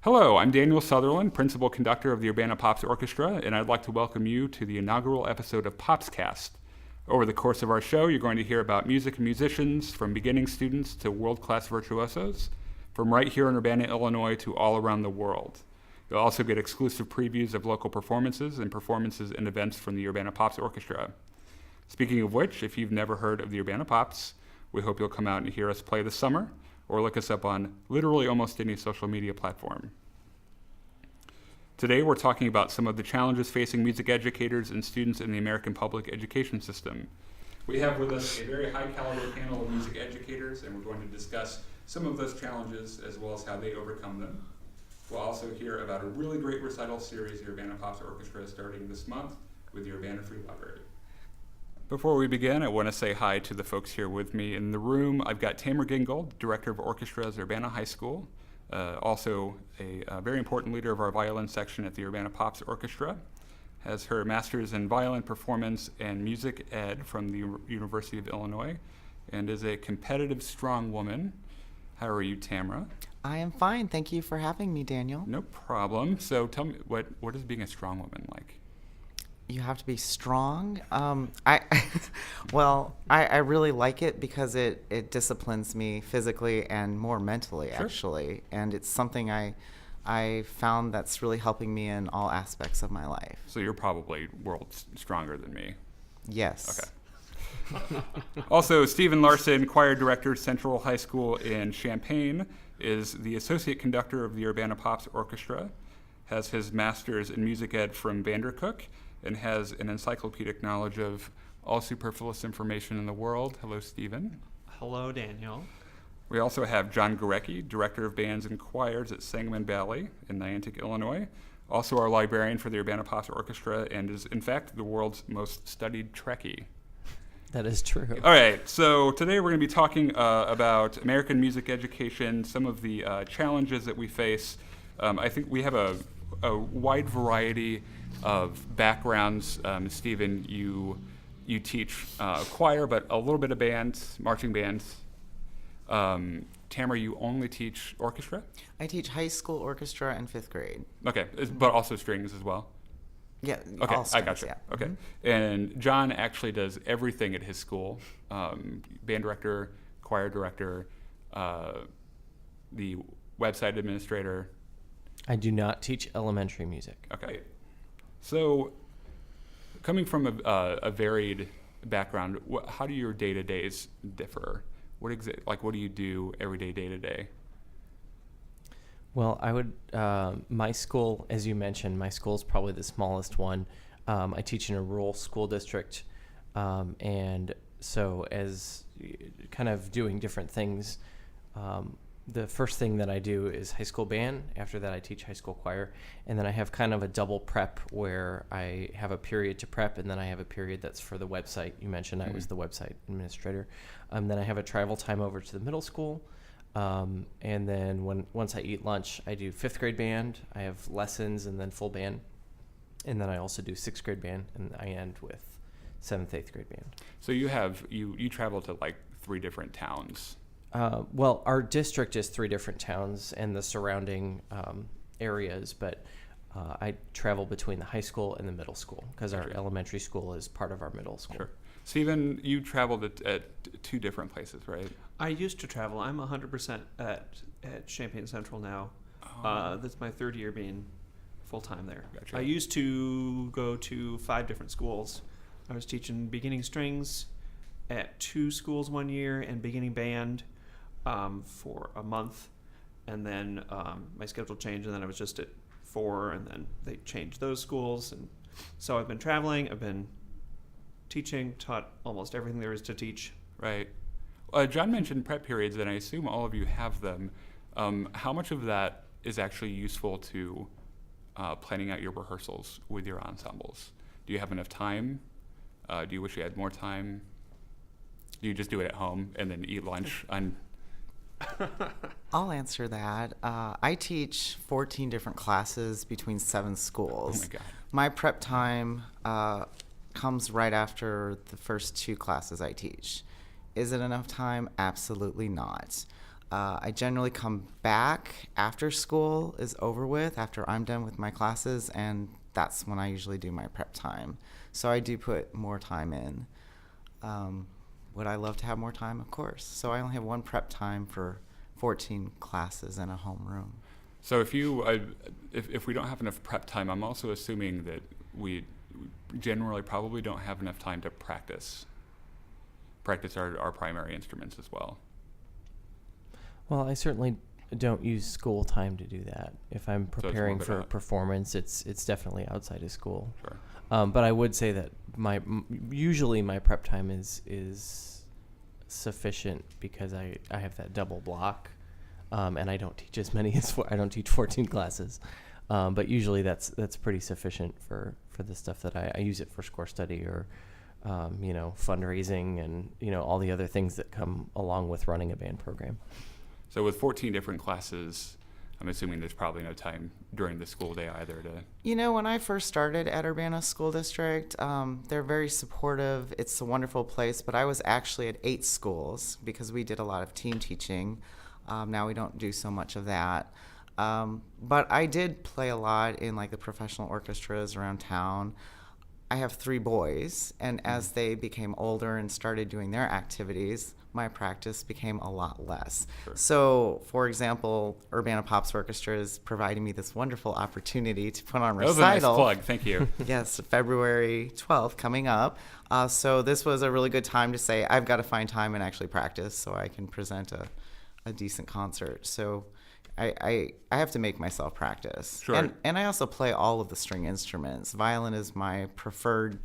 Hello, I'm Daniel Southerland, Principal Conductor of the Urbana Pops Orchestra, and I'd like to welcome you to the inaugural episode of PopsCast. Over the course of our show, you're going to hear about music and musicians, from beginning students to world-class virtuosos, from right here in Urbana, Illinois to all around the world. You'll also get exclusive previews of local performances and events from the Urbana Pops Orchestra. Speaking of which, if you've never heard of the Urbana Pops, we hope you'll come out and hear us play this summer, or look us up on literally almost any social media platform. Today we're talking about some of the challenges facing music educators and students in the American public education system. We have with us a very high caliber panel of music educators, and we're going to discuss some of those challenges as well as how they overcome them. We'll also hear about a really great recital series the Urbana Pops Orchestra is starting this month with the Urbana Free Library. Before we begin, I want to say hi to the folks here with me in the room. I've got Tamra Gingold, Director of Orchestras at Urbana High School, also a very important leader of our violin section at the Urbana Pops Orchestra, has her master's in violin performance and music ed from the University of Illinois, and is a competitive, strong woman. How are you, Tamra? I am fine. Thank you for having me, Daniel. No problem. So tell me, what is being a strong woman like? You have to be strong. I really like it because it disciplines me physically and more mentally, Sure. actually. And it's something I found that's really helping me in all aspects of my life. So you're probably world stronger than me. Yes. Okay. Also, Stephen Larson, Choir Director, Central High School in Champaign, is the Associate Conductor of the Urbana Pops Orchestra, has his master's in music ed from Vandercook, and has an encyclopedic knowledge of all superfluous information in the world. Hello, Stephen. Hello, Daniel. We also have John Gorecki, Director of Bands and Choirs at Sangamon Valley in Niantic, Illinois, also our librarian for the Urbana Pops Orchestra, and is, in fact, the world's most studied Trekkie. That is true. All right, so today we're going to be talking about American music education, some of the challenges that we face. I think we have a wide variety of backgrounds. Stephen, you teach choir, but a little bit of band, marching bands. Tamara, you only teach orchestra? I teach high school orchestra and fifth grade. Okay, but also strings as well? Yeah, Okay, all strings, I got you. yeah. Okay, Mm-hmm. and John actually does everything at his school, band director, choir director, the website administrator. I do not teach elementary music. Okay. So, coming from a varied background, how do your day-to-days differ? What do you do every day to day? Well, I would, my school, as you mentioned, my school is probably the smallest one. I teach in a rural school district, and so as kind of doing different things, the first thing that I do is high school band. After that, I teach high school choir. And then I have kind of a double prep where I have a period to prep, and then I have a period that's for the website. You mentioned I was the website administrator. Then I have a travel time over to the middle school. And then once I eat lunch, I do fifth grade band. I have lessons and then full band. And then I also do sixth grade band, and I end with seventh, eighth grade band. So you travel to like 3 different towns. Well, our district is 3 different towns and the surrounding areas, but I travel between the high school and the middle school because our elementary school is part of our middle school. Sure. Stephen, you traveled at 2 different places, right? I used to travel. I'm 100% at Champaign Central now. That's my 3rd year being full-time there. Gotcha. I used to go to 5 different schools. I was teaching beginning strings at 2 schools 1 year and beginning band for a month. And then my schedule changed, and then I was just at 4, and then they changed those schools. And so I've been traveling. I've been teaching, taught almost everything there is to teach. Right. John mentioned prep periods, and I assume all of you have them. How much of that is actually useful to planning out your rehearsals with your ensembles? Do you have enough time? Do you wish you had more time? Do you just do it at home and then eat lunch on? I'll answer that. I teach 14 different classes between 7 schools. Oh my God. My prep time comes right after the first 2 classes I teach. Is it enough time? Absolutely not. I generally come back after school is over with, after I'm done with my classes, and that's when I usually do my prep time. So I do put more time in. Would I love to have more time? Of course. So I only have one prep time for 14 classes in a homeroom. So if we don't have enough prep time, I'm also assuming that we generally probably don't have enough time to practice our primary instruments as well. Well, I certainly don't use school time to do that. If I'm preparing bit for a out. performance, it's definitely outside of school. Sure. But I would say that usually my prep time is sufficient because I have that double block, and I don't teach as many as I don't teach 14 classes, but usually that's pretty sufficient for the stuff that I use it for score study or fundraising and all the other things that come along with running a band program. So with 14 different classes, I'm assuming there's probably no time during the school day either to... When I first started at Urbana School District, they're very supportive. It's a wonderful place, but I was actually at 8 schools because we did a lot of team teaching. Now we don't do so much of that. But I did play a lot in the professional orchestras around town. I have 3 boys, and as they became older and started doing their activities, my practice became a lot less. Sure. So, for example, Urbana Pops Orchestra is providing me this wonderful opportunity to put on That was a nice recital. plug. Thank you. Yes, February 12th coming up. So this was a really good time to say, I've got to find time and actually practice so I can present a decent concert. So I have to make myself practice. Sure. And I also play all of the string instruments. Violin is my preferred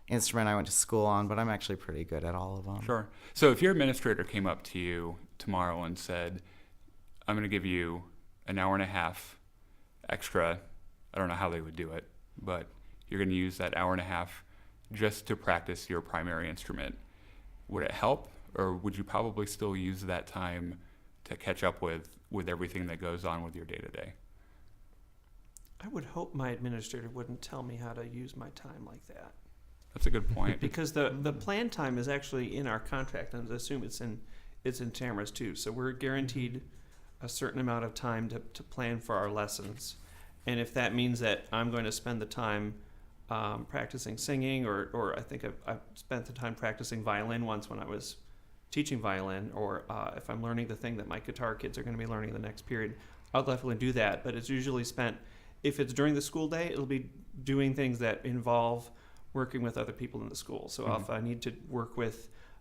instrument I went to school on, but I'm actually pretty good at all of them. Sure. So if your administrator came up to you tomorrow and said, I'm going to give you an hour and a half extra, I don't know how they would do it, but you're going to use that hour and a half just to practice your primary instrument, would it help, or would you probably still use that time to catch up with everything that goes on with your day-to-day? I would hope my administrator wouldn't tell me how to use my time like that. That's a good point. Because the plan time is actually in our contract, and I assume it's in Tamra's too. So we're guaranteed a certain amount of time to plan for our lessons. And if that means that I'm going to spend the time practicing singing, or I think I've spent the time practicing violin once when I was teaching violin, or if I'm learning the thing that my guitar kids are going to be learning the next period, I'll definitely do that. But it's usually spent, if it's during the school day, it'll be doing things that involve working with other people in the school. So if I need to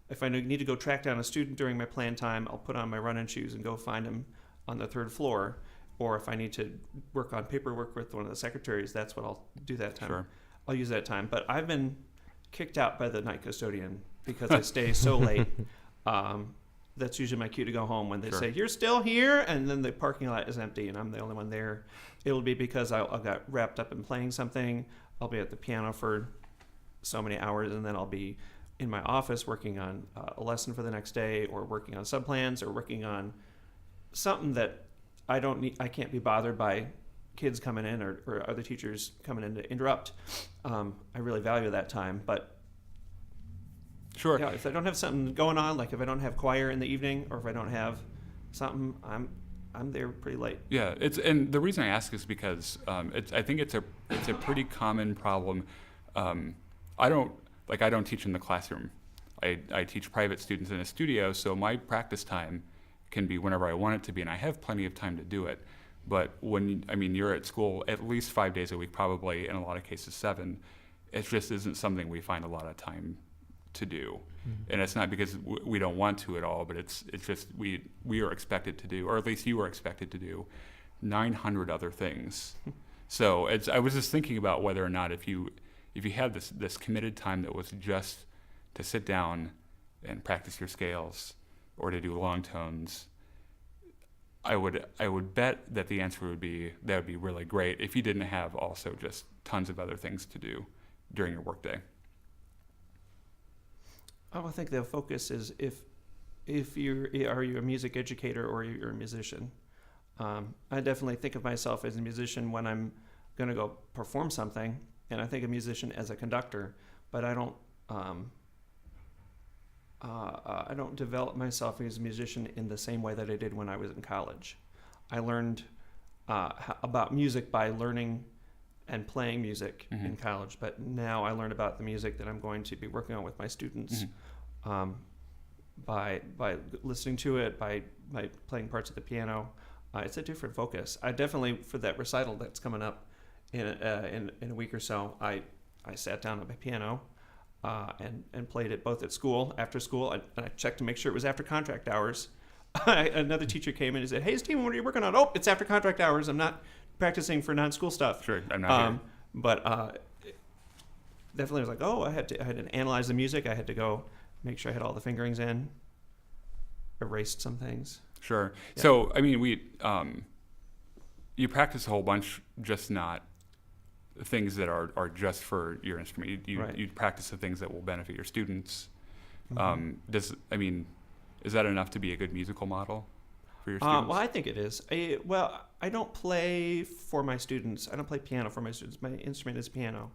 if I need to go track down a student during my plan time, I'll put on my running shoes and go find him on the 3rd floor. Or if I need to work on paperwork with one of the secretaries, that's what I'll do that time. Sure. I'll use that time. But I've been kicked out by the night custodian because I stay so late. That's usually my cue to go home when they Sure. say, you're still here? And then the parking lot is empty and I'm the only one there. It'll be because I got wrapped up in playing something. I'll be at the piano for so many hours, and then I'll be in my office working on a lesson for the next day, or working on subplans, or working on something that I can't be bothered by kids coming in or other teachers coming in to interrupt. I really value that time, but Sure. yeah, if I don't have something going on, like if I don't have choir in the evening, or if I don't have something, I'm there pretty late. Yeah, and the reason I ask is because I think it's a pretty common problem. I don't teach in the classroom. I teach private students in a studio, so my practice time can be whenever I want it to be, and I have plenty of time to do it. But you're at school at least 5 days a week, probably in a lot of cases 7. It just isn't something we find a lot of time to do. And it's not because we don't want to at all, but it's just we are expected to do, or at least you are expected to do 900 other things. So I was just thinking about whether or not if you had this committed time that was just to sit down and practice your scales or to do long tones, I would bet that the answer would be that would be really great if you didn't have also just tons of other things to do during your workday. I think the focus is if are you a music educator or you're a musician. I definitely think of myself as a musician when I'm going to go perform something, and I think a musician as a conductor, but I don't I don't develop myself as a musician in the same way that I did when I was in college. I learned about music by learning and playing music in college, but now I learn about the music that I'm going to be working on with my students by listening to it, by playing parts of the piano. It's a different focus. I definitely, for that recital that's coming up in a week or so, I sat down at my piano and played it both at school, after school, and I checked to make sure it was after contract hours. Another teacher came in and said, "Hey, Stephen, what are you working on?" "Oh, it's after contract hours. I'm not practicing for non-school stuff." Sure, I'm not here. But definitely was like, I had to analyze the music. I had to go make sure I had all the fingerings in, erased some things. Sure. Yeah. So, I mean, you practice a whole bunch, just not things that are just for your instrument. You practice the things that will benefit your students. Is that enough to be a good musical model for your students? Well, I think it is. I don't play for my students. I don't play piano for my students. My instrument is piano.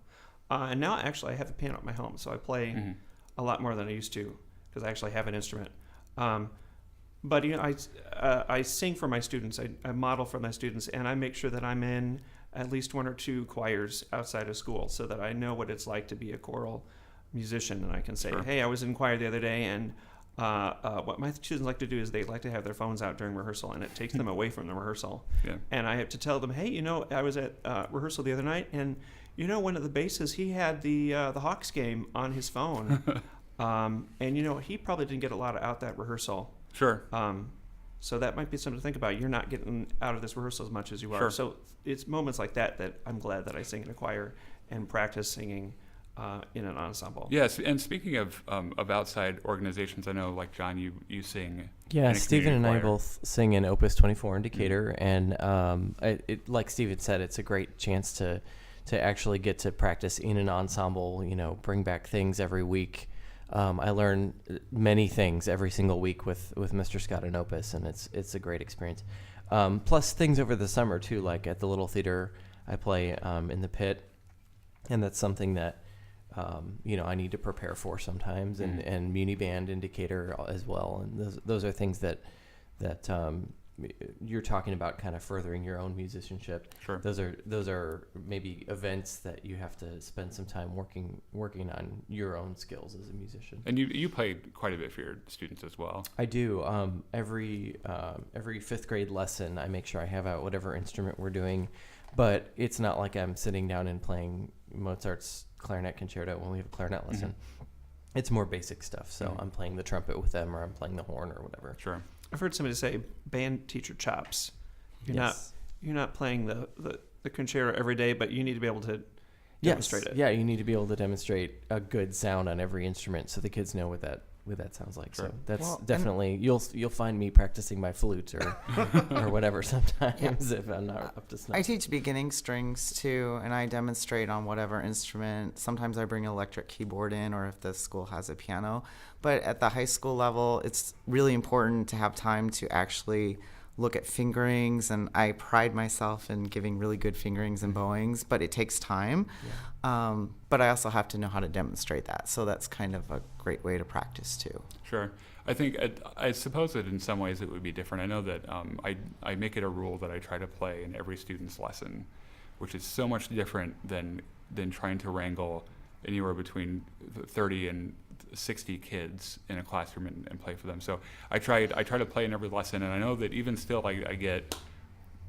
And now, actually, I have a piano at my home, so I play a lot more than I used to because I actually have an instrument. But I sing for my students. I model for my students, and I make sure that I'm in at least one or two choirs outside of school so that I know what it's like to be a choral musician. And I can say, "Hey, I was in choir the other day, and what my students like to do is they like to have their phones out during rehearsal, and it takes them away from the rehearsal." Yeah. And I have to tell them, "Hey, I was at rehearsal the other night, and one of the basses, he had the Hawks game on his phone, and he probably didn't get a lot out that rehearsal." Sure. So that might be something to think about. You're not getting out of this rehearsal as much as you are. Sure. So it's moments like that I'm glad that I sing in a choir and practice singing in an ensemble. Yes, and speaking of outside organizations, I know, like John, you sing. Yeah, in a Stephen and community I choir. both sing in Opus 24 in Decatur, and like Stephen said, it's a great chance to actually get to practice in an ensemble. Bring back things every week. I learn many things every single week with Mr. Scott and Opus, and it's a great experience. Plus things over the summer too, like at the Little Theater, I play in the pit, and that's something that I need to prepare for sometimes, and Muni Band in Decatur as well, and those are things that you're talking about, kind of furthering your own musicianship. Sure. Those are maybe events that you have to spend some time working on your own skills as a musician. And you play quite a bit for your students as well. I do. Every fifth grade lesson, I make sure I have out whatever instrument we're doing, but it's not like I'm sitting down and playing Mozart's clarinet concerto when we have a clarinet lesson. It's more basic stuff. So I'm playing the trumpet with them, or I'm playing the horn or whatever. Sure. I've heard somebody say band teacher chops. You're not playing the concerto every day, but you need to be able to demonstrate it. Yeah, you need to be able to demonstrate a good sound on every instrument so the kids know what that sounds like. Sure. So that's definitely you'll find me practicing my flute or or whatever sometimes if I'm not up to snuff. I teach beginning strings too, and I demonstrate on whatever instrument. Sometimes I bring an electric keyboard in, or if the school has a piano. But at the high school level, it's really important to have time to actually look at fingerings, and I pride myself in giving really good fingerings and bowings, but it takes time. Yeah. But I also have to know how to demonstrate that, so that's kind of a great way to practice too. Sure. I think I suppose that in some ways it would be different. I know that I make it a rule that I try to play in every student's lesson, which is so much different than trying to wrangle anywhere between 30 and 60 kids in a classroom and play for them. So I try to play in every lesson, and I know that even still I get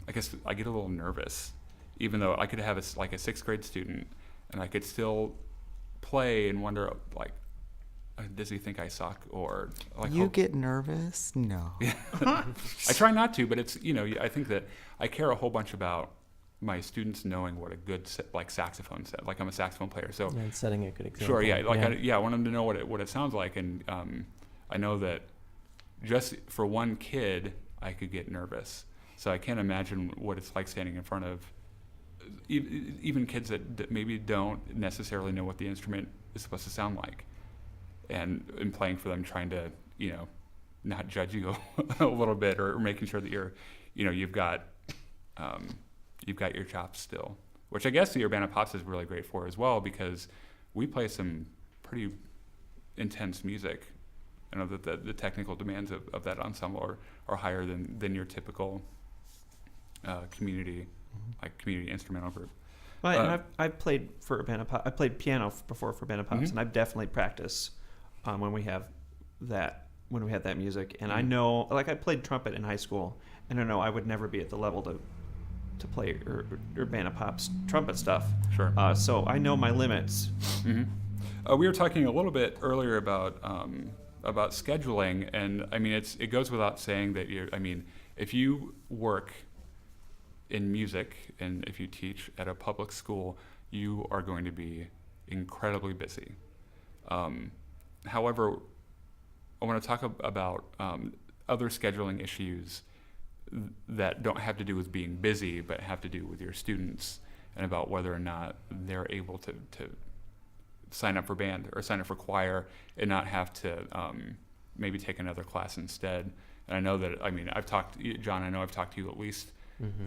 a little nervous, even though I could have a sixth grade student and I could still play and wonder, like, does he think I suck, or like, you get nervous? No. I try not to, but it's I think that I care a whole bunch about my students knowing what a good saxophone set. Like, I'm a saxophone player, so and setting a good example. Sure, yeah. I want them to know what it sounds like, and I know that just for one kid, I could get nervous. So I can't imagine what it's like standing in front of even kids that maybe don't necessarily know what the instrument is supposed to sound like, and playing for them, trying to not judge you a little bit, or making sure that you've got your chops still, which I guess the Urbana Pops is really great for as well, because we play some pretty intense music I know that the technical demands of that ensemble are higher than your typical community instrumental group. Well, and I've played for Urbana Pop. I played piano before for Urbana Pops, Mhm. and I've definitely practiced when we had that music. And I Mhm. know, like, I played trumpet in high school, and I know I would never be at the level to play Urbana Pop's trumpet stuff. Sure. So I know my limits. hmm we were talking a little bit earlier about scheduling, and I mean it goes without saying that if you work in music and if you teach at a public school, you are going to be incredibly busy. However, I want to talk about other scheduling issues that don't have to do with being busy, but have to do with your students and about whether or not they're able to sign up for band or sign up for choir and not have to maybe take another class instead. And I know that, I've talked to you at least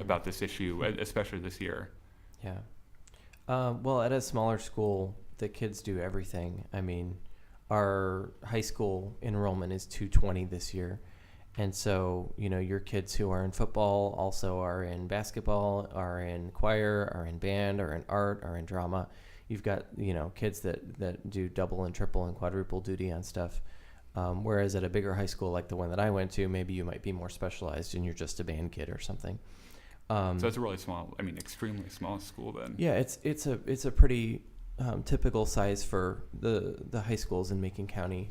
about this issue, especially this year. Yeah. Well, at a smaller school, the kids do everything. I mean, our high school enrollment is 220 this year. And so, your kids who are in football also are in basketball, are in choir, are in band, are in art, are in drama. You've got, kids that do double and triple and quadruple duty on stuff. Whereas at a bigger high school like the one that I went to, maybe you might be more specialized and you're just a band kid or something. So it's a really small, extremely small school then. Yeah, it's a pretty typical size for the high schools in Macon County.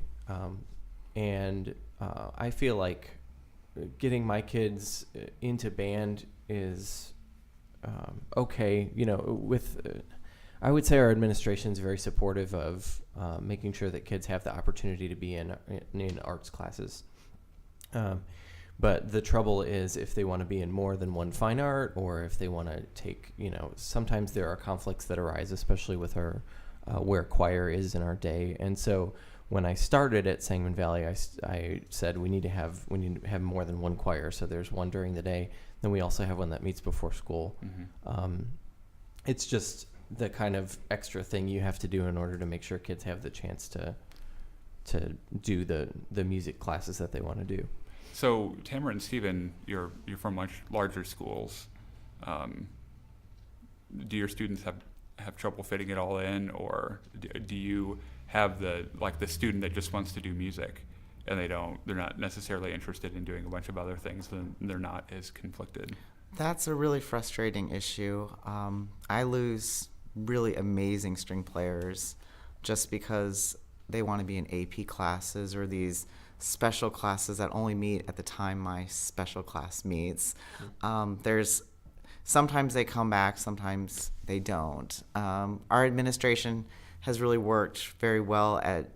And I feel like getting my kids into band is okay. I would say our administration is very supportive of making sure that kids have the opportunity to be in arts classes. But the trouble is if they want to be in more than one fine art, or if they want to take, sometimes there are conflicts that arise, especially with our where choir is in our day. And so when I started at Sangamon Valley, I said we need to have more than one choir. So there's one during the day. Then we also have one that meets before school. Mm-hmm. It's just the kind of extra thing you have to do in order to make sure kids have the chance to do the music classes that they want to do. So Tamra and Stephen, you're from much larger schools. Do your students have trouble fitting it all in, or do you have the student that just wants to do music and they're not necessarily interested in doing a bunch of other things, then they're not as conflicted? That's a really frustrating issue. I lose really amazing string players just because they want to be in AP classes or these special classes that only meet at the time my special class meets. Sometimes they come back, sometimes they don't. Our administration has really worked very well at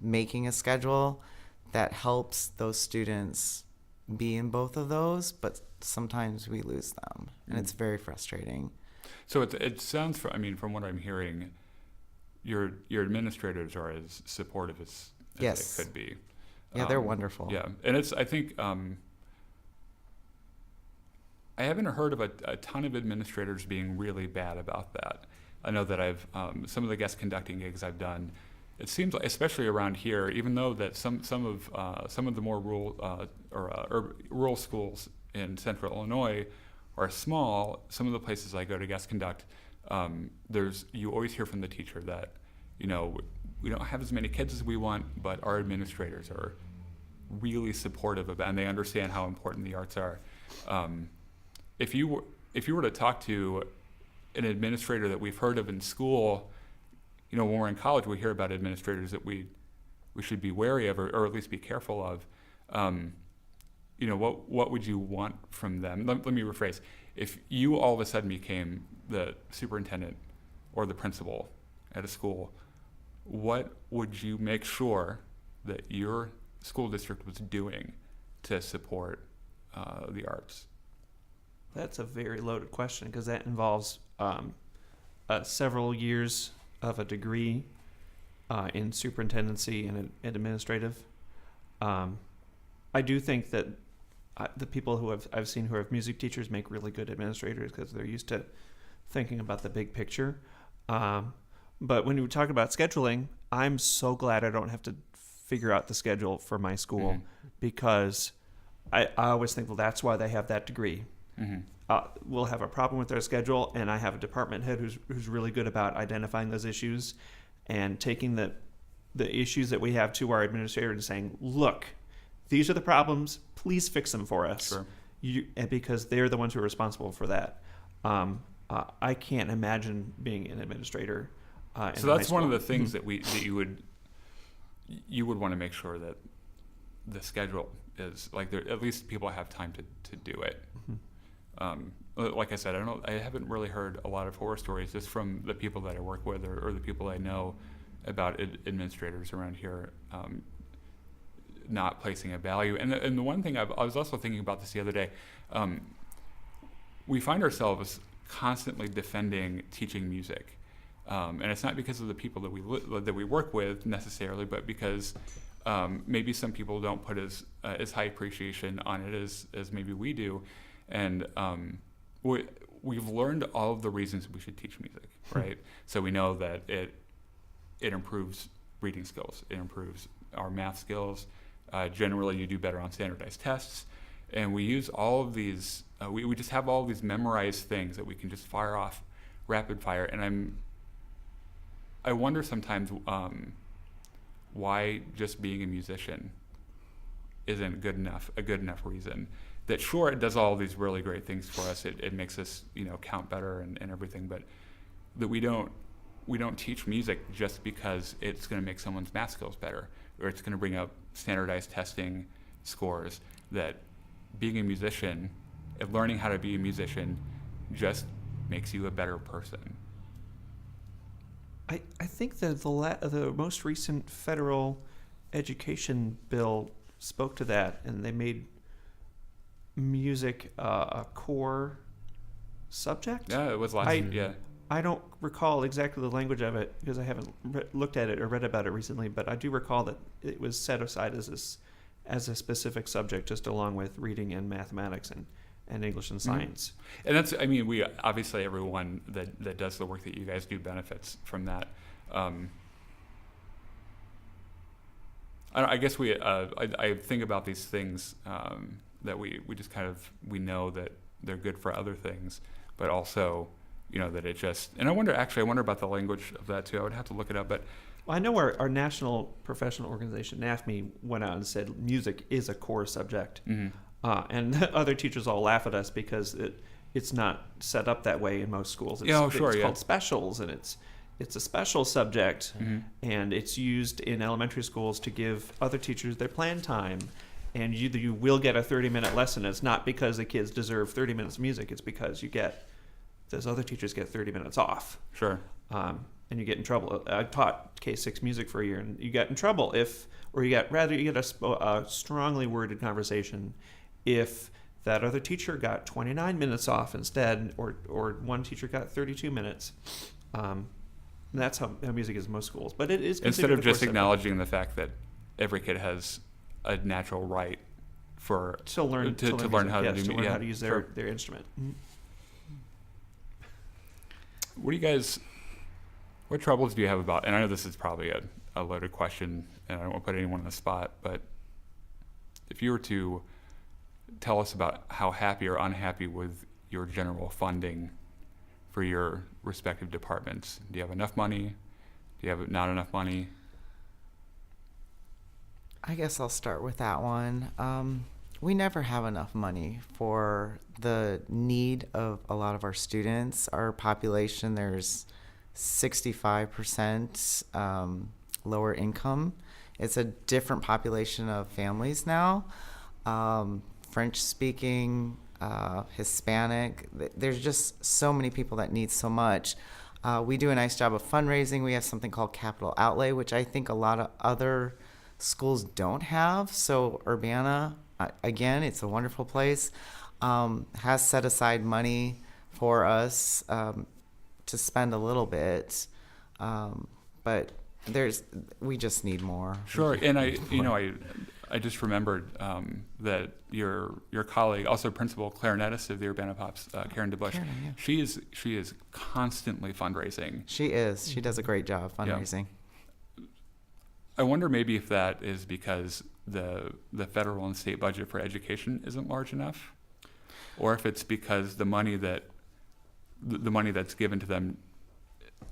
making a schedule that helps those students be in both of those, but sometimes we lose them, and it's very frustrating. So it sounds, from what I'm hearing, your administrators are as supportive as Yes. they could be. Yeah, they're wonderful. Yeah, and I think I haven't heard of a ton of administrators being really bad about that. I know that I've some of the guest conducting gigs I've done. It seems like, especially around here, even though that some of the more rural schools in Central Illinois are small, some of the places I go to guest conduct, you always hear from the teacher that, we don't have as many kids as we want, but our administrators are really supportive of it, and they understand how important the arts are. If you were to talk to an administrator that we've heard of in school, when we're in college, we hear about administrators that we should be wary of, or at least be careful of. What would you want from them? Let me rephrase. If you all of a sudden became the superintendent or the principal at a school, what would you make sure that your school district was doing to support the arts? That's a very loaded question because that involves several years of a degree in superintendency and administrative. I do think that the people who I've seen who are music teachers make really good administrators because they're used to thinking about the big picture. But when you talk about scheduling, I'm so glad I don't have to figure out the schedule for my school because I always think, well, that's why they have that degree. We'll have a problem with their schedule, and I have a department head who's really good about identifying those issues and taking the issues that we have to our administrator and saying, look, these are the problems, please fix them for us. Sure. And because they're the ones who are responsible for that. I can't imagine being an administrator. So that's one of the things that you would want to make sure that the schedule is like there, at least people have time to do it. Like I said, I haven't really heard a lot of horror stories just from the people that I work with or the people I know about administrators around here not placing a value. And the one thing I was also thinking about this the other day, we find ourselves constantly defending teaching music. And it's not because of the people that we work with necessarily, but because maybe some people don't put as high appreciation on it as maybe we do. And we've learned all of the reasons we should teach music, right? So we know that it improves reading skills, it improves our math skills. Generally, you do better on standardized tests. And we use all of these, we just have all of these memorized things that we can just fire off rapid fire. And I wonder sometimes why just being a musician isn't a good enough reason. That sure, it does all these really great things for us. It makes us, count better and everything, but that we don't teach music just because it's going to make someone's math skills better, or it's going to bring up standardized testing scores. That being a musician and learning how to be a musician just makes you a better person. I think that the most recent federal education bill spoke to that, and they made music a core subject. Yeah, it was last year. I don't recall exactly the language of it because I haven't looked at it or read about it recently, but I do recall that it was set aside as a specific subject, just along with reading and mathematics and English and science. And that's, we obviously everyone that does the work that you guys do benefits from that. I guess I think about these things that we just we know that they're good for other things, but also that it just, and I wonder about the language of that too. I would have to look it up, but well, I know our national professional organization, NAFME, went out and said music is a core subject. And other teachers all laugh at us because it's not set up that way in most schools. It's called specials, and it's a special subject, and it's used in elementary schools to give other teachers their plan time. And you will get a 30-minute lesson. It's not because the kids deserve 30 minutes of music. It's because those other teachers get 30 minutes off. Sure. And you get in trouble. I taught K-6 music for a year, and you get in trouble you get a strongly worded conversation if that other teacher got 29 minutes off instead, or one teacher got 32 minutes. And that's how music is in most schools. But it is instead of just acknowledging the fact that every kid has a natural right to learn how to use their instrument. What troubles do you have about, and I know this is probably a loaded question, and I don't want to put anyone on the spot, but if you were to tell us about how happy or unhappy with your general funding for your respective departments, do you have enough money? Do you have not enough money? I guess I'll start with that one. We never have enough money for the need of a lot of our students. Our population, there's 65% lower income. It's a different population of families now. French speaking, Hispanic. There's just so many people that need so much. We do a nice job of fundraising. We have something called capital outlay, which I think a lot of other schools don't have. So Urbana, again, it's a wonderful place, has set aside money for us to spend a little bit, but we just need more. Sure, and I just remembered that your colleague, also principal clarinetist of the Urbana Pops, Karen DeBush, Karen, yeah. she is constantly fundraising. She is. She does a great job fundraising. I wonder maybe if that is because the federal and state budget for education isn't large enough, or if it's because the money that's given to them,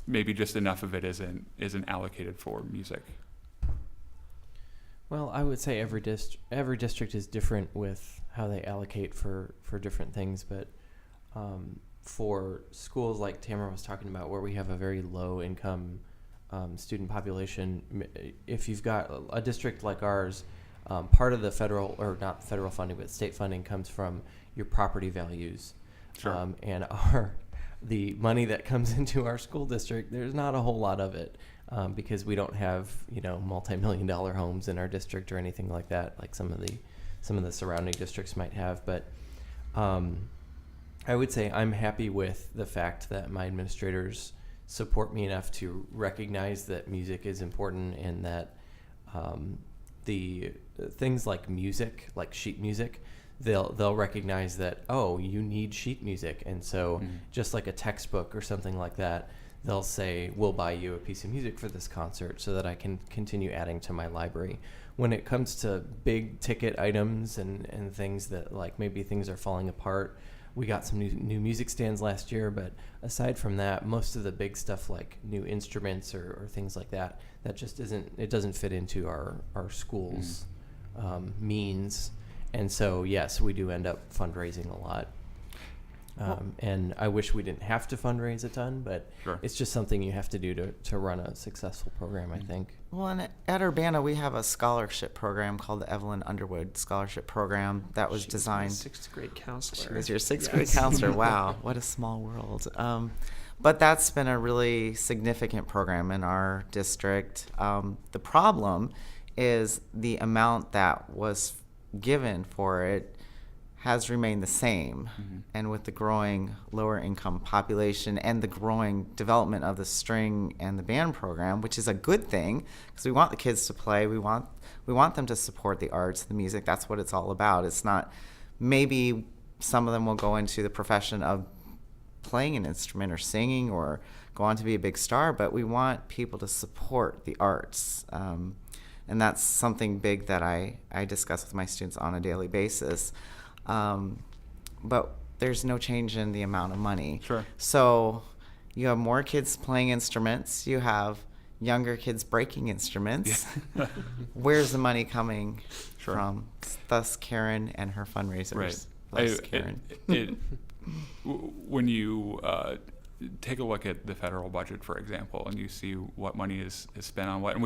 maybe just enough of it isn't allocated for music. Well, I would say every district is different with how they allocate for different things, but for schools like Tamra was talking about, where we have a very low income student population, if you've got a district like ours, part of the federal, or not federal funding, but state funding comes from your property values. Sure. And the money that comes into our school district, there's not a whole lot of it, because we don't have, multi-million-dollar homes in our district or anything like that, like some of the surrounding districts might have. But I would say I'm happy with the fact that my administrators support me enough to recognize that music is important, and that the things like music, like sheet music, they'll recognize that, oh, you need sheet music, and so just like a textbook or something like that, they'll say, we'll buy you a piece of music for this concert so that I can continue adding to my library. When it comes to big ticket items and things that, like, maybe things are falling apart, we got some new music stands last year, but aside from that, most of the big stuff like new instruments or things like that just doesn't fit into our school's means. And so, yes, we do end up fundraising a lot. And I wish we didn't have to fundraise a ton, but Sure. It's just something you have to do to run a successful program, I think. Well, and at Urbana, we have a scholarship program called the Evelyn Underwood Scholarship Program that was She designed. was my 6th grade counselor. She was your sixth grade counselor. Wow, what a small world. But that's been a really significant program in our district. The problem is the amount that was given for it has remained the same. And with the growing lower income population and the growing development of the string and the band program, which is a good thing because we want the kids to play, we want them to support the arts, the music. That's what it's all about. It's not, maybe some of them will go into the profession of playing an instrument or singing or go on to be a big star, but we want people to support the arts. And that's something big that I discuss with my students on a daily basis. But there's no change in the amount of money. Sure. So you have more kids playing instruments. You have younger kids breaking instruments. Yeah. Where's the money coming Sure. from? Thus Karen and her fundraisers. Right. Thus Karen. When you take a look at the federal budget, for example, and you see what money is spent on what,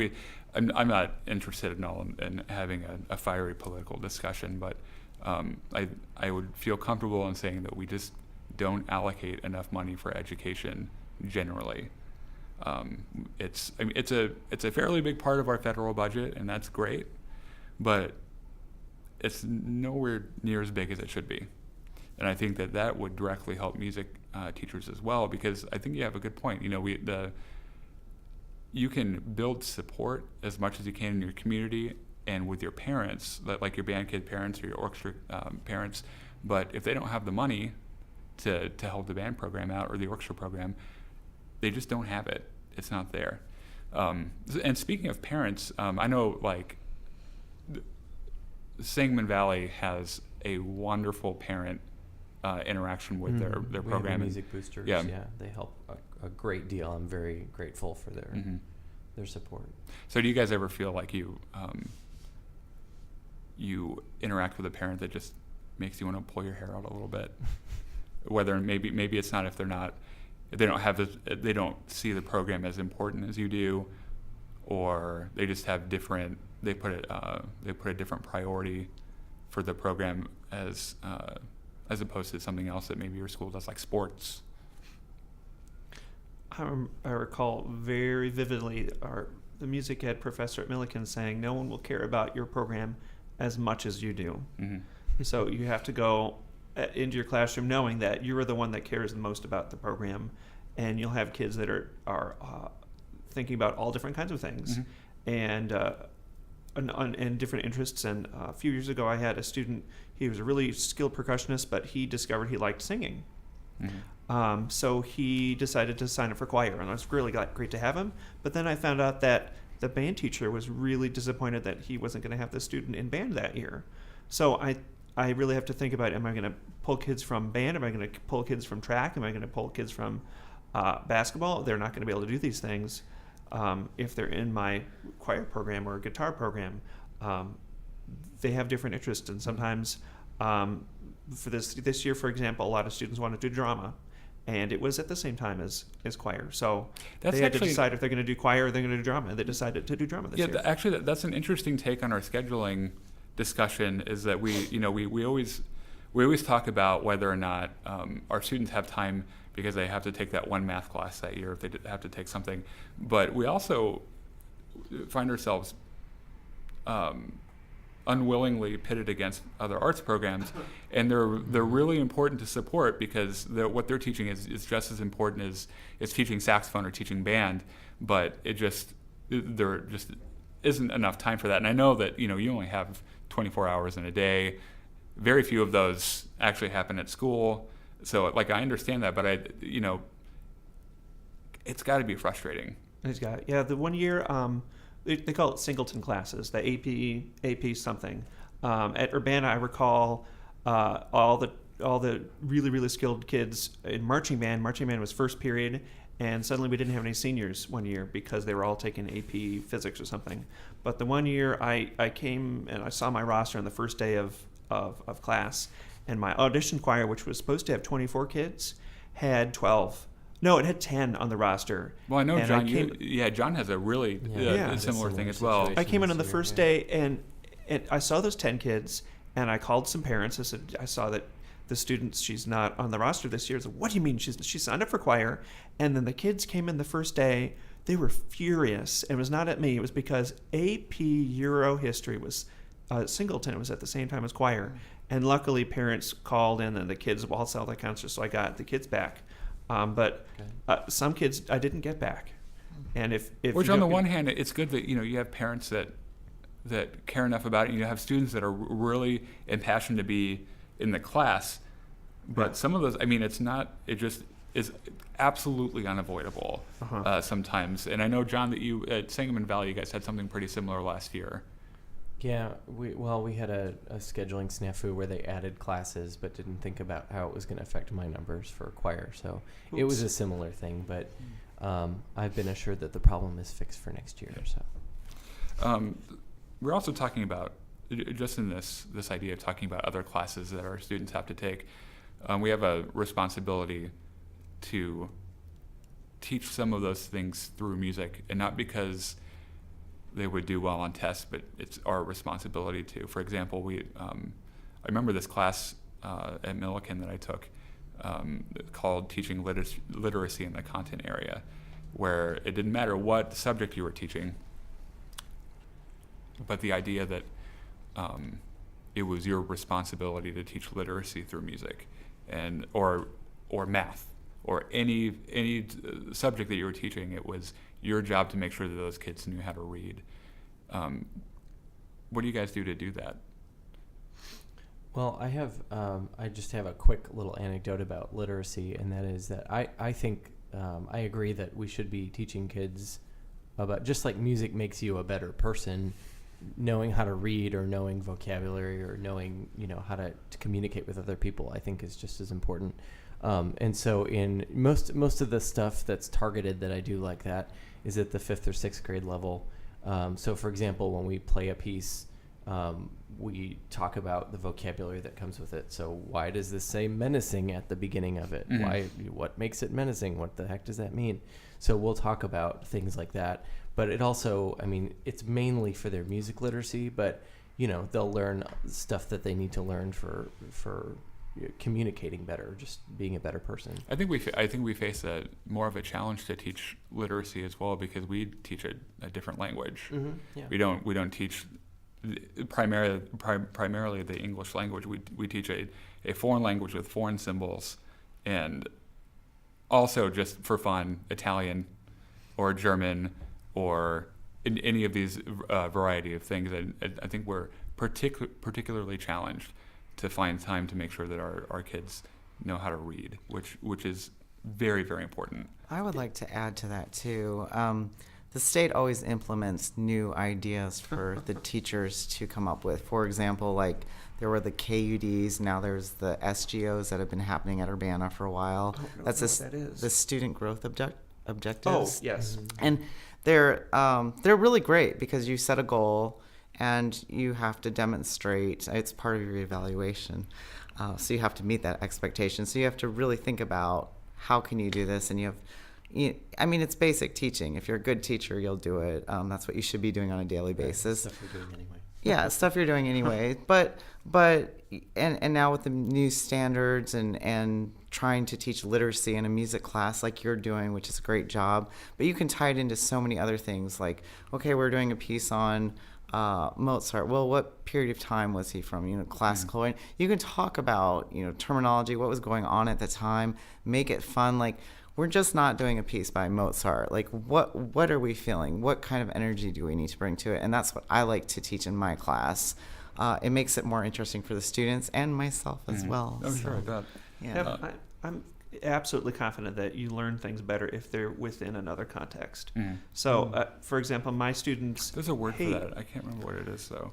and I'm not interested at all in having a fiery political discussion, but I would feel comfortable in saying that we just don't allocate enough money for education generally. It's a fairly big part of our federal budget, and that's great, but it's nowhere near as big as it should be. And I think that would directly help music teachers as well, because I think you have a good point. You can build support as much as you can in your community and with your parents, like your band kid parents or your orchestra parents. But if they don't have the money to help the band program out or the orchestra program, they just don't have it. It's not there. And speaking of parents, I know Sangamon Valley has a wonderful parent interaction with their We have the program. music boosters, Yeah. they help a great deal. I'm very grateful for their support. So do you guys ever feel like you interact with a parent that just makes you want to pull your hair out a little bit? Whether maybe it's not if they don't see the program as important as you do, or they just have they put a different priority for the program as opposed to something else that maybe your school does, like sports. I recall very vividly the music ed professor at Millikan saying, no one will care about your program as much as you do. So you have to go into your classroom knowing that you're the one that cares the most about the program, and you'll have kids that are thinking about all different kinds of things and different interests. And a few years ago, I had a student. He was a really skilled percussionist, but he discovered he liked singing. So he decided to sign up for choir, and I was really great to have him. But then I found out that the band teacher was really disappointed that he wasn't going to have the student in band that year. So I really have to think about, am I going to pull kids from band? Am I going to pull kids from track? Am I going to pull kids from basketball? They're not going to be able to do these things if they're in my choir program or guitar program. They have different interests, and sometimes for this year, for example, a lot of students want to do drama, and it was at the same time as choir. So they had to decide if they're going to do choir or they're going to do drama. They decided to do drama this year. Yeah, actually, that's an interesting take on our scheduling discussion. Is that we always talk about whether or not our students have time because they have to take that one math class that year, if they have to take something. But we also find ourselves unwillingly pitted against other arts programs, and they're really important to support because what they're teaching is just as important as teaching saxophone or teaching band, but there just isn't enough time for that. And I know that you only have 24 hours in a day. Very few of those actually happen at school. So I understand that, but it's got to be frustrating. The 1 year they call it singleton classes, the AP something. At Urbana, I recall all the really, really skilled kids in marching band. Marching band was first period, and suddenly we didn't have any seniors 1 year because they were all taking AP physics or something. But the 1 year I came and I saw my roster on the first day of class, and my audition choir, which was supposed to have 24 kids, had 12. No, it had 10 on the roster. Well, I know John. John has a really similar thing as well. I came in on the first day, and I saw those 10 kids, and I called some parents. I said, I saw that the student, she's not on the roster this year. I said, what do you mean? She signed up for choir. And then the kids came in the first day. They were furious. And it was not at me. It was because AP Euro History was singleton. It was at the same time as choir. And luckily, parents called in, and the kids all saw the concert, so I got the kids back. But some kids I didn't get back, and if which on the one hand, it's good that you have parents that care enough about it. And you have students that are really impassioned to be in the class, but some of those, it just is absolutely unavoidable sometimes. And I know, John, that you at Sangamon Valley, you guys had something pretty similar last year. Yeah, we had a scheduling snafu where they added classes but didn't think about how it was going to affect my numbers for choir. So It was a similar thing, but I've been assured that the problem is fixed for next year. So we're also talking about, just in this idea of talking about other classes that our students have to take, we have a responsibility to teach some of those things through music, and not because they would do well on tests, but it's our responsibility to. For example, I remember this class at Millikan that I took called Teaching Literacy in the Content Area, where it didn't matter what subject you were teaching, but the idea that it was your responsibility to teach literacy through music, and or math, or any subject that you were teaching. It was your job to make sure that those kids knew how to read. What do you guys do to do that? Well, I just have a quick little anecdote about literacy, and that is that I think I agree that we should be teaching kids about, just like music makes you a better person, knowing how to read or knowing vocabulary or knowing how to communicate with other people, I think is just as important. And so in most of the stuff that's targeted that I do like that is at the 5th or 6th grade level. So for example, when we play a piece, we talk about the vocabulary that comes with it. So why does this say menacing at the beginning of it? Mm-hmm. What makes it menacing? What the heck does that mean? So we'll talk about things like that. But it also, it's mainly for their music literacy, but they'll learn stuff that they need to learn for communicating better, just being a better person. I think we face more of a challenge to teach literacy as well, because we teach a different language. Mm-hmm. Yeah. We don't teach primarily the English language. We teach a foreign language with foreign symbols, and also, just for fun, Italian or German or in any of these variety of things. And I think we're particularly challenged to find time to make sure that our kids know how to read, which is very, very important. I would like to add to that too. the state always implements new ideas for the teachers to come up with. For example, like there were the KUDs, now there's the SGOs that have been happening at Urbana for a while. I don't know That's what that is. the student growth Oh, objectives. yes. And they're really great because you set a goal and you have to demonstrate. It's part of your evaluation, so you have to meet that expectation. So you have to really think about how can you do this, and I mean, it's basic teaching. If you're a good teacher, you'll do it. That's what you should be doing on a daily basis. Stuff we're doing anyway. Yeah, stuff you're doing anyway. But now with the new standards and trying to teach literacy in a music class like you're doing, which is a great job, but you can tie it into so many other things. Like, okay, we're doing a piece on Mozart. Well, what period of time was he from? Classical. And you can talk about terminology, what was going on at the time, make it fun. Like, we're just not doing a piece by Mozart. Like, what are we feeling? What kind of energy do we need to bring to it? And that's what I like to teach in my class. It makes it more interesting for the students and myself as well. I'm sure I bet. Yeah. I'm absolutely confident that you learn things better if they're within another context. Mhm. So, for example, my students... There's a word hate- for that. I can't remember what it is, though.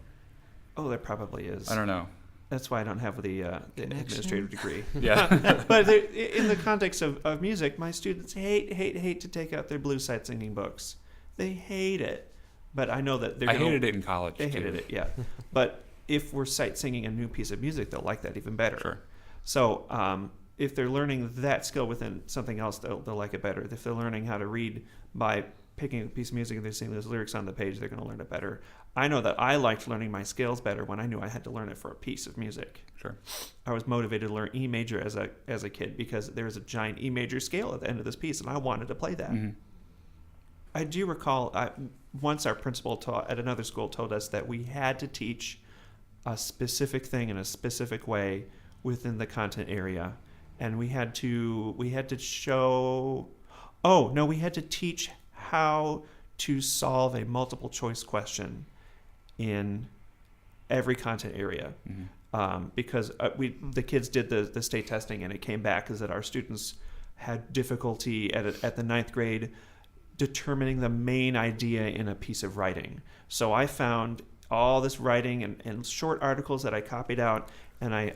Oh, there probably is. I don't know. That's why I don't have the administrative degree. Yeah. But in the context of music, my students hate to take out their blues side singing books. They hate it. But I know that they're I gonna, hated it in college, They too. hated it, yeah. But if we're sight singing a new piece of music, they'll like that even better. Sure. So if they're learning that skill within something else, they'll like it better. If they're learning how to read by picking a piece of music and they're seeing those lyrics on the page, they're going to learn it better. I know that I liked learning my scales better when I knew I had to learn it for a piece of music. Sure. I was motivated to learn E major as a kid because there was a giant E major scale at the end of this piece, and I wanted to play that. Mm-hmm. I do recall once our principal at another school told us that we had to teach a specific thing in a specific way within the content area, and we had to show. Oh no, we had to teach how to solve a multiple choice question in every content area. Mm-hmm. Because the kids did the state testing, and it came back as that our students had difficulty at the 9th grade determining the main idea in a piece of writing. So I found all this writing and short articles that I copied out, and I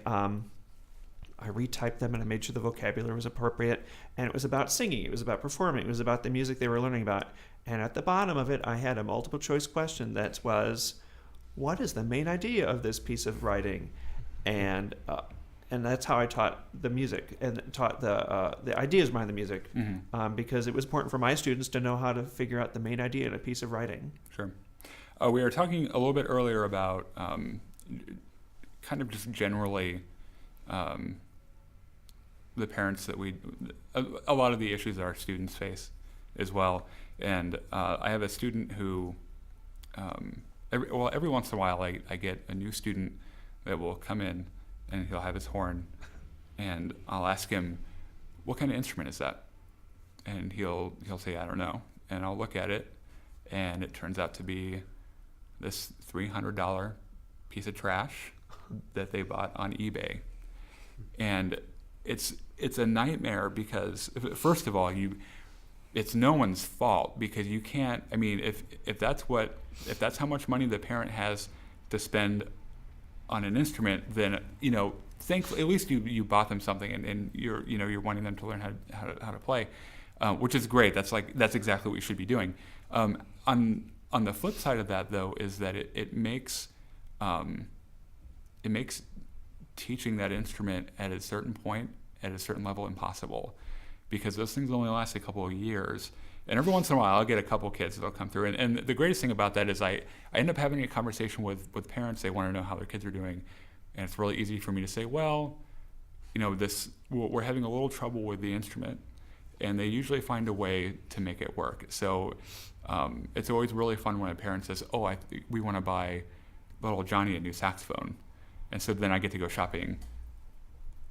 retyped them, and I made sure the vocabulary was appropriate. And it was about singing, it was about performing, it was about the music they were learning about. And at the bottom of it, I had a multiple choice question that was, what is the main idea of this piece of writing? And that's how I taught the music and taught the ideas behind the music, Mm-hmm. because it was important for my students to know how to figure out the main idea in a piece of writing. Sure. We were talking a little bit earlier about kind of just generally the parents that a lot of the issues that our students face as well. And I have a student who, every once in a while I get a new student that will come in and he'll have his horn, and I'll ask him, what kind of instrument is that? And he'll say, I don't know. And I'll look at it, and it turns out to be this $300 piece of trash that they bought on eBay. And it's a nightmare because, first of all, it's no one's fault, because you can't, I mean, if that's how much money the parent has to spend on an instrument, then, thankfully, at least you bought them something, and you're wanting them to learn how to play, which is great. That's exactly what you should be doing. On the flip side of that, though, is that it makes teaching that instrument at a certain point, at a certain level, impossible, because those things only last a couple of years. And every once in a while, I'll get a couple kids that'll come through. And the greatest thing about that is I end up having a conversation with parents. They want to know how their kids are doing. And it's really easy for me to say, well, we're having a little trouble with the instrument. And they usually find a way to make it work. So it's always really fun when a parent says, oh, we want to buy little Johnny a new saxophone. And so then I get to go shopping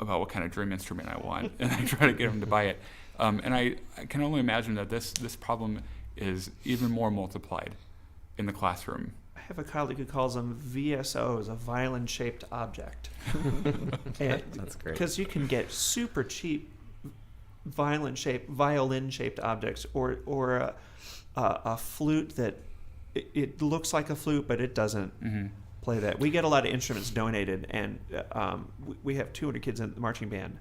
about what kind of dream instrument I want. And I try to get them to buy it. And I can only imagine that this problem is even more multiplied in the classroom. I have a colleague who calls them VSOs, a violin-shaped object. That's great. Because you can get super cheap violin-shaped objects, or a flute that it looks like a flute, but it doesn't play that. We get a lot of instruments donated, and we have 200 kids in the marching band,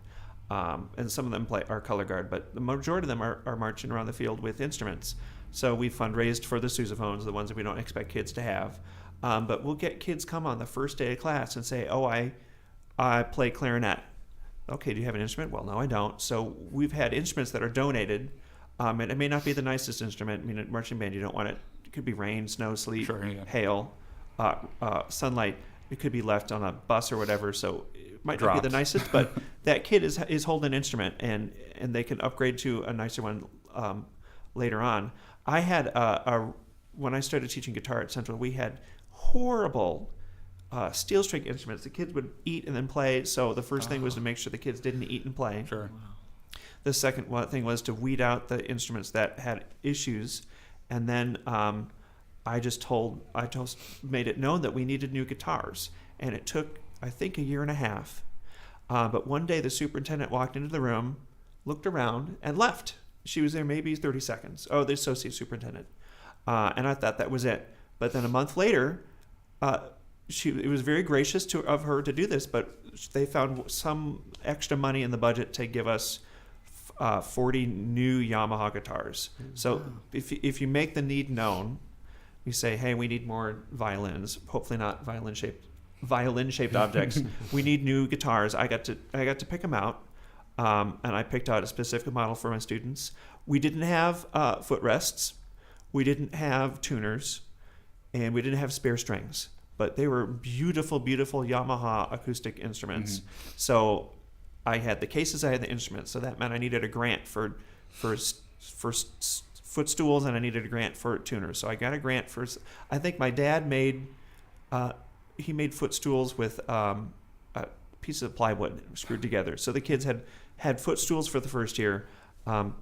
and some of them are color guard, but the majority of them are marching around the field with instruments. So we fundraised for the sousaphones, the ones that we don't expect kids to have. But we'll get kids come on the first day of class and say, "Oh, I play clarinet." Okay, do you have an instrument? Well, no, I don't. So we've had instruments that are donated, and it may not be the nicest instrument. I mean, at marching band, you don't want it. It could be rain, snow, sleet, hail, sunlight. It could be left on a bus or whatever. So it might not be the nicest, but that kid is holding an instrument, and they can upgrade to a nicer one later on. I had when I started teaching guitar at Central, we had horrible steel string instruments. The kids would eat and then play. So the first thing was to make sure the kids didn't eat and play. Sure. Wow. The second thing was to weed out the instruments that had issues, and then I just made it known that we needed new guitars, and it took, I think, a year and a half. But one day the superintendent walked into the room, looked around, and left. She was there maybe 30 seconds. Oh, the associate superintendent. And I thought that was it. But then a month later, it was very gracious of her to do this, but they found some extra money in the budget to give us 40 new Yamaha guitars. So if you make the need known, you say, "Hey, we need more violins. Hopefully not violin-shaped objects. We need new guitars." I got to pick them out, and I picked out a specific model for my students. We didn't have footrests, we didn't have tuners, and we didn't have spare strings. But they were beautiful, beautiful Yamaha acoustic instruments. So I had the cases, I had the instruments. So that meant I needed a grant for footstools, and I needed a grant for tuners. So I got a grant for. I think my dad made footstools with a piece of plywood screwed together. So the kids had footstools for the first year.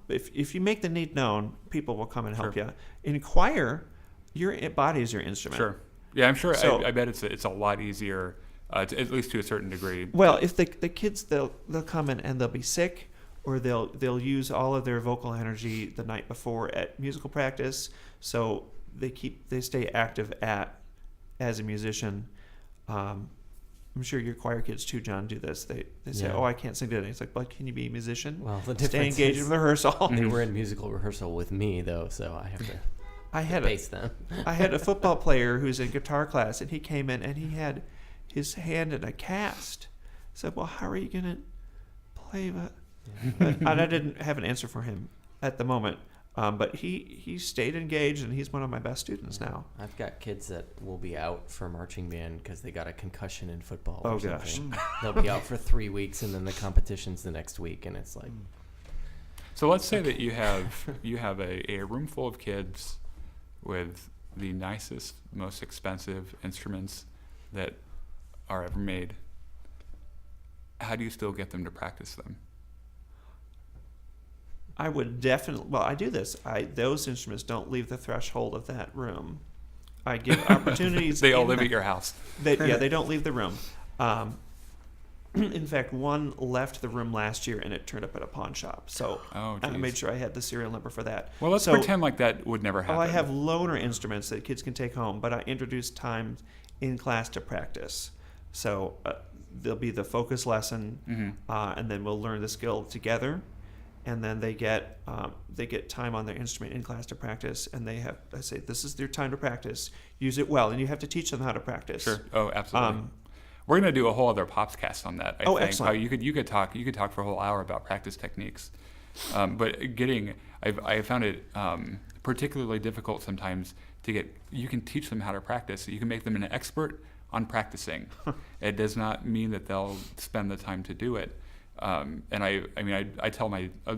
If you make the need known, people will come and help you. In choir, your body is your instrument. Sure. Yeah, I'm sure. So, I bet it's a lot easier, at least to a certain degree. Well, if the kids they'll come in and they'll be sick, or they'll use all of their vocal energy the night before at musical practice, so they stay active as a musician. I'm sure your choir kids too, John, do this. They say, "Oh, I can't sing today." It's like, "But can you be a musician?" Well, the stay difference engaged in rehearsal. They were in musical rehearsal with me though, so I have to. I had a football player who's in guitar class, and he came in and he had his hand in a cast. I said, "Well, how are you going to play that?" And I didn't have an answer for him at the moment. But he stayed engaged, and he's one of my best students now. I've got kids that will be out for marching band because they got a concussion in football. Oh, gosh. They'll be out for 3 weeks, and then the competition's the next week, and it's like. So let's say that you have a room full of kids with the nicest, most expensive instruments that are ever made. How do you still get them to practice them? I would definitely. Well, I do this. Those instruments don't leave the threshold of that room. I give opportunities. They all live at your house. They don't leave the room. In fact, one left the room last year, and it turned up at a pawn shop. So I made sure I had the serial number for that. Well, let's pretend like that would never happen. I have loaner instruments that kids can take home, but I introduce time in class to practice. So there'll be the focus lesson, and then we'll learn the skill together. And then they get time on their instrument in class to practice, and I say, "This is your time to practice. Use it well," and you have to teach them how to practice. Sure. Oh, absolutely. We're going to do a whole other PopsCast on that. I think. Excellent. You could talk for a whole hour about practice techniques, but I found it particularly difficult sometimes to get. You can teach them how to practice. You can make them an expert on practicing. It does not mean that they'll spend the time to do it. And I tell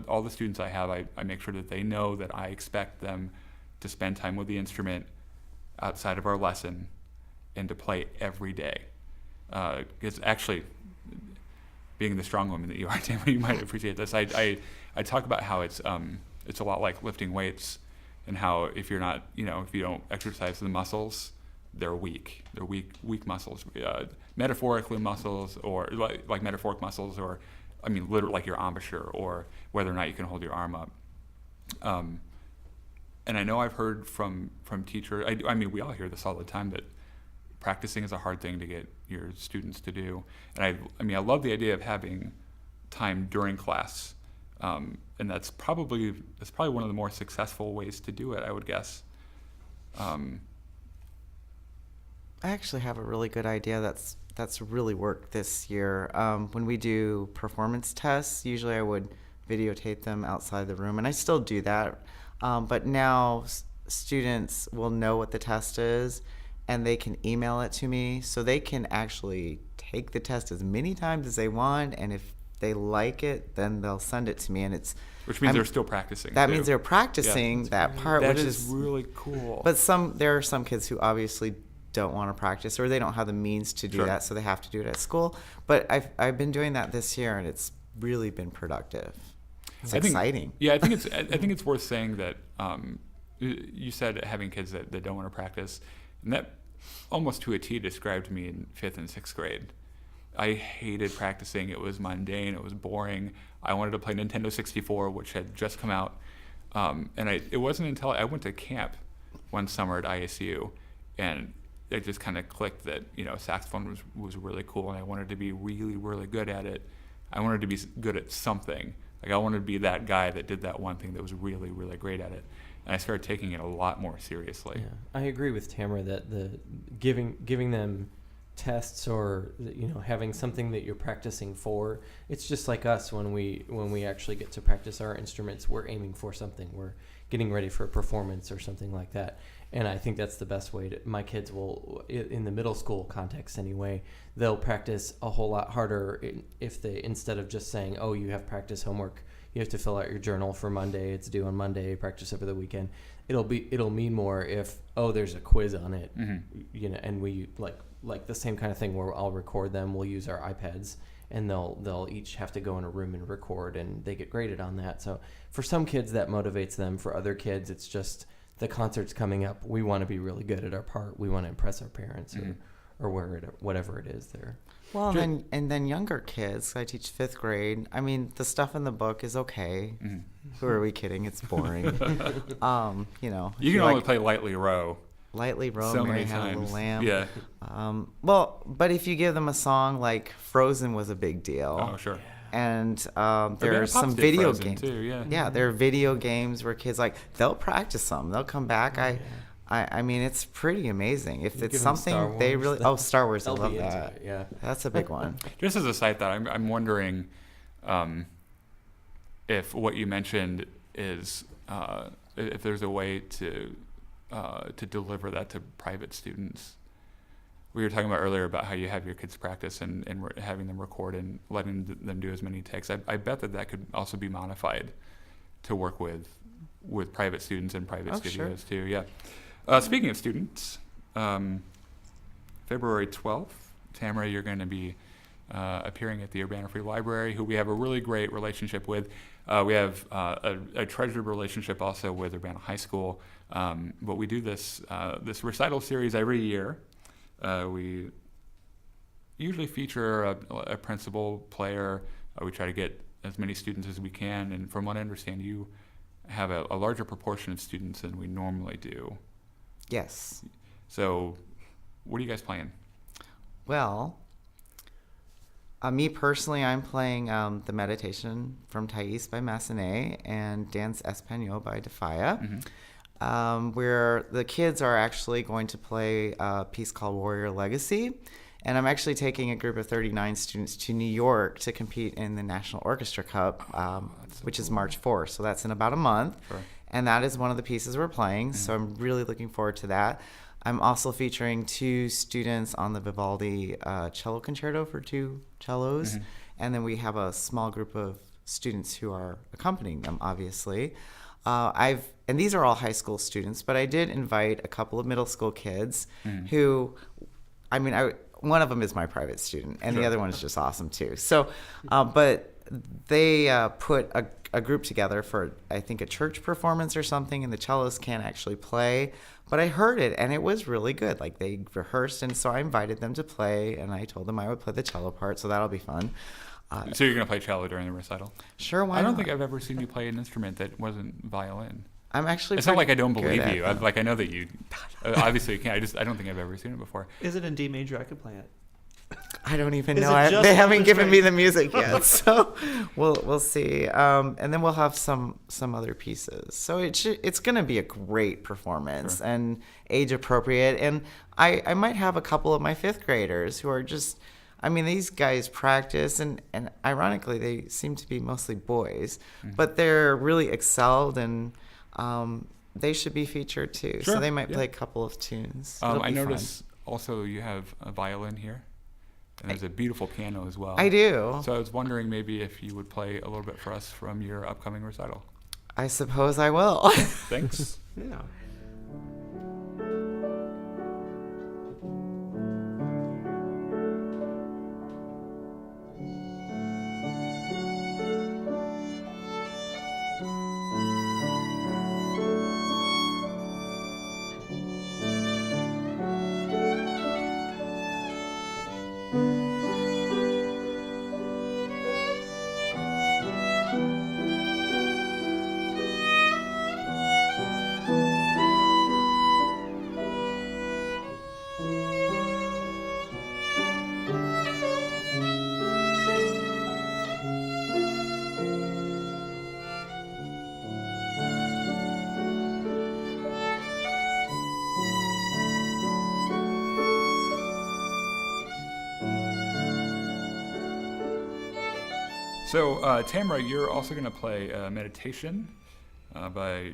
all the students I have, I make sure that they know that I expect them to spend time with the instrument outside of our lesson and to play every day. Because actually, being the strong woman that you are, Tamra, you might appreciate this. I talk about how it's a lot like lifting weights, and how if you don't exercise the muscles, they're weak. They're weak muscles, metaphorically muscles, or like metaphoric muscles, or I mean, literally like your embouchure or whether or not you can hold your arm up. And I know I've heard from teachers, I mean, we all hear this all the time, that practicing is a hard thing to get your students to do. And I mean, I love the idea of having time during class. And that's probably one of the more successful ways to do it, I would guess. I actually have a really good idea that's really worked this year. When we do performance tests, usually I would videotape them outside the room, and I still do that. But now students will know what the test is, and they can email it to me, so they can actually take the test as many times as they want, and if they like it, then they'll send it to me, and which means they're still practicing. That too. means they're practicing that part, That which is really cool. But there are some kids who obviously don't want to practice, or they don't have the means to do Sure. that, so they have to do it at school. But I've been doing that this year, and it's really been productive. It's exciting. Yeah, I think it's worth saying that you said having kids that don't want to practice, and that almost to a T described me in 5th and 6th grade. I hated practicing. It was mundane. It was boring. I wanted to play Nintendo 64, which had just come out. And it wasn't until I went to camp one summer at ISU, and it just kind of clicked that, saxophone was really cool, and I wanted to be really, really good at it. I wanted to be good at something. Like, I wanted to be that guy that did that one thing that was really, really great at it. And I started taking it a lot more seriously. Yeah, I agree with Tamra that the giving them tests or having something that you're practicing for, it's just like us when we actually get to practice our instruments. We're aiming for something. We're getting ready for a performance or something like that. And I think that's the best way to. My kids will, in the middle school context anyway, they'll practice a whole lot harder if they, instead of just saying, oh, you have practice homework, you have to fill out your journal for Monday, it's due on Monday, practice over the weekend. It'll mean more if, oh, there's a quiz on it, and we like the same kind of thing where I'll record them. We'll use our iPads, and they'll each have to go in a room and record, and they get graded on that. So for some kids that motivates them. For other kids, it's just the concert's coming up. We want to be really good at our part. We want to impress our parents or whatever it is there. Well, and then younger kids. I teach 5th grade. I mean, the stuff in the book is okay. Who are we kidding? It's boring. You can only play Lightly Row. Lightly Row, So Mary many Had a times. Little Lamb. Yeah. But if you give them a song like Frozen was a big deal. Oh, sure. And Urbana there are some Pops did video Frozen games. too, yeah. Yeah, there are video games where kids they'll practice them. They'll come back. I mean, it's pretty amazing. If it's give them Star something they Wars, really Star Wars, I they'll love be into that. it, yeah. That's a big one. Just as a side thought, I'm wondering if what you mentioned is if there's a way to deliver that to private students. We were talking about earlier about how you have your kids practice and having them record and letting them do as many takes. I bet that could also be modified to work with private students and private studios too. Yeah. Speaking of students, February 12th, Tamra, you're going to be appearing at the Urbana Free Library, who we have a really great relationship with. We have a treasured relationship also with Urbana High School. But we do this recital series every year. We usually feature a principal player. We try to get as many students as we can. And from what I understand, you have a larger proportion of students than we normally do. Yes. So what are you guys playing? Well, me personally, I'm playing The Meditation from Thais by Massenet and Dance Espagnol by Defaya. Where the kids are actually going to play a piece called Warrior Legacy. And I'm actually taking a group of 39 students to New York to compete in the National Orchestra Cup, which is March 4th. So that's in about a month. Sure. And that is one of the pieces we're playing. So I'm really looking forward to that. I'm also featuring 2 students on the Vivaldi cello concerto for 2 cellos. And then we have a small group of students who are accompanying them, obviously. And these are all high school students, but I did invite a couple of middle school kids who, one of them is my private student, and the other one is just awesome too. So, but they put a group together for, I think, a church performance or something, and the cellos can't actually play. But I heard it, and it was really good. Like, they rehearsed, and so I invited them to play, and I told them I would play the cello part, so that'll be fun. So you're going to play cello during the recital? Sure, why I don't not? think I've ever seen you play an instrument that wasn't violin. I'm actually. It's not like I don't pretty good believe at you. them. I know that you. Obviously, you can't. I don't think I've ever seen it before. Is it in D major? I could play it. I don't even Is know. it just They haven't open given me strings? the music yet, so we'll see. And then we'll have some other pieces. So it's going to be a great performance Sure. and age appropriate. And I might have a couple of my fifth graders who are just. I mean, these guys practice, and ironically, they seem to be mostly boys, Mm-hmm. but they're really excelled, and they should be featured too. Sure, So they might yeah. play a couple of tunes. It'll I be fun. notice also you have a violin here, and there's a beautiful piano as well. I do. So I was wondering maybe if you would play a little bit for us from your upcoming recital. I suppose I will. Thanks. Yeah. So, Tamra, you're also going to play Meditation by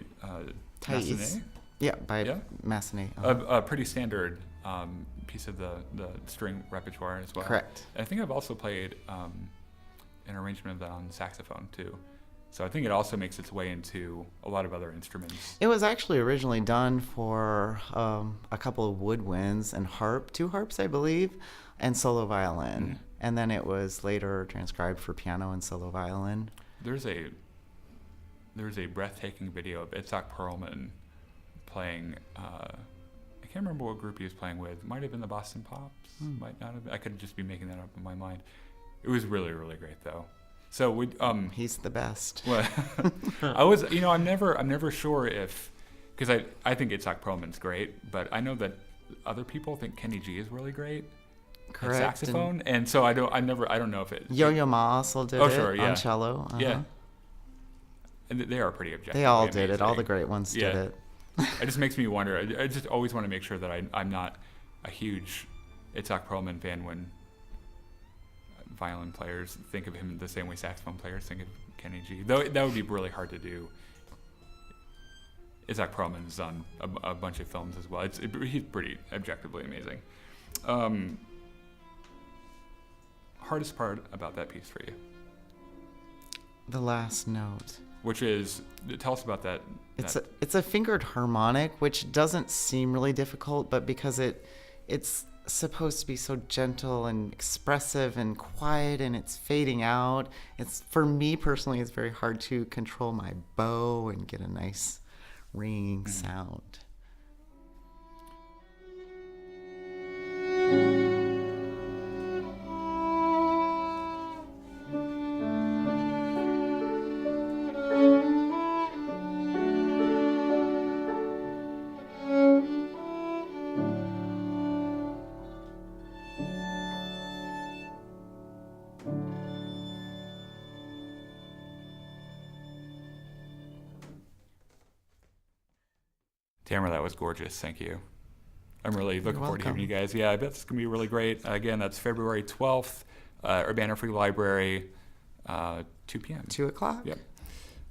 Thais. Massenet. Yeah, by Yeah? Massenet. A pretty standard piece of the string repertoire as well. Correct. I think I've also played an arrangement of that on saxophone too. So I think it also makes its way into a lot of other instruments. It was actually originally done for a couple of woodwinds and two harps, I believe, and solo violin. And then it was later transcribed for piano and solo violin. There's a breathtaking video of Itzhak Perlman playing. I can't remember what group he was playing with. Might have been the Boston Pops. Might not have. I could just be making that up in my mind. It was really, really great though. So we He's the best. well, I was, I'm never sure if, because I think Itzhak Perlman's great, but I know that other people think Kenny G is really great Correct. at saxophone, and so I don't know if it. Yo-Yo Ma also did Oh, it sure, yeah. on cello. Yeah. And they are pretty objectively They all did it. All the amazing. great ones did Yeah. it. It just makes me wonder. I just always want to make sure that I'm not a huge Itzhak Perlman fan when violin players think of him the same way saxophone players think of Kenny G. Though that would be really hard to do. Itzhak Perlman's done a bunch of films as well. He's pretty objectively amazing. Hardest part about that piece for you, The last note. which is, tell us about that. It's a fingered harmonic, which doesn't seem really difficult, but because it's supposed to be so gentle and expressive and quiet, and it's fading out. It's, for me personally, it's very hard to control my bow and get a nice ringing sound. Tamra, that was gorgeous. Thank you. I'm really looking forward to hearing welcome. you guys. Yeah, I bet it's going to be really great. Again, that's February 12th, Urbana Free Library, 2 p.m. 2 o'clock? Yep.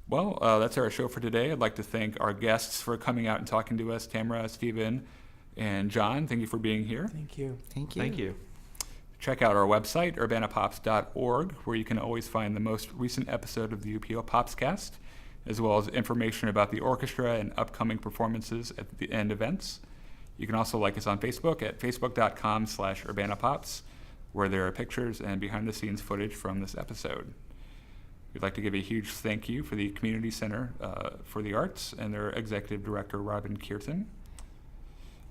Well, that's our show for today. I'd like to thank our guests for coming out and talking to us, Tamra, Stephen, and John. Thank you for being here. Thank you. Thank you. Thank you. Check out our website, urbanapops.org, where you can always find the most recent episode of the UPO PopsCast, as well as information about the orchestra and upcoming performances at the end events. You can also like us on Facebook at facebook.com/urbanapops, where there are pictures and behind-the-scenes footage from this episode. We'd like to give a huge thank you for the Community Center for the Arts and their Executive Director, Robin Kierton.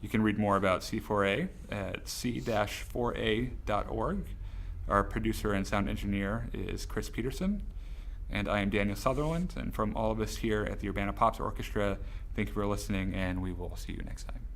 You can read more about C4A at c-4a.org. Our producer and sound engineer is Chris Peterson. And I am Daniel Southerland. And from all of us here at the Urbana Pops Orchestra, thank you for listening, and we will see you next time.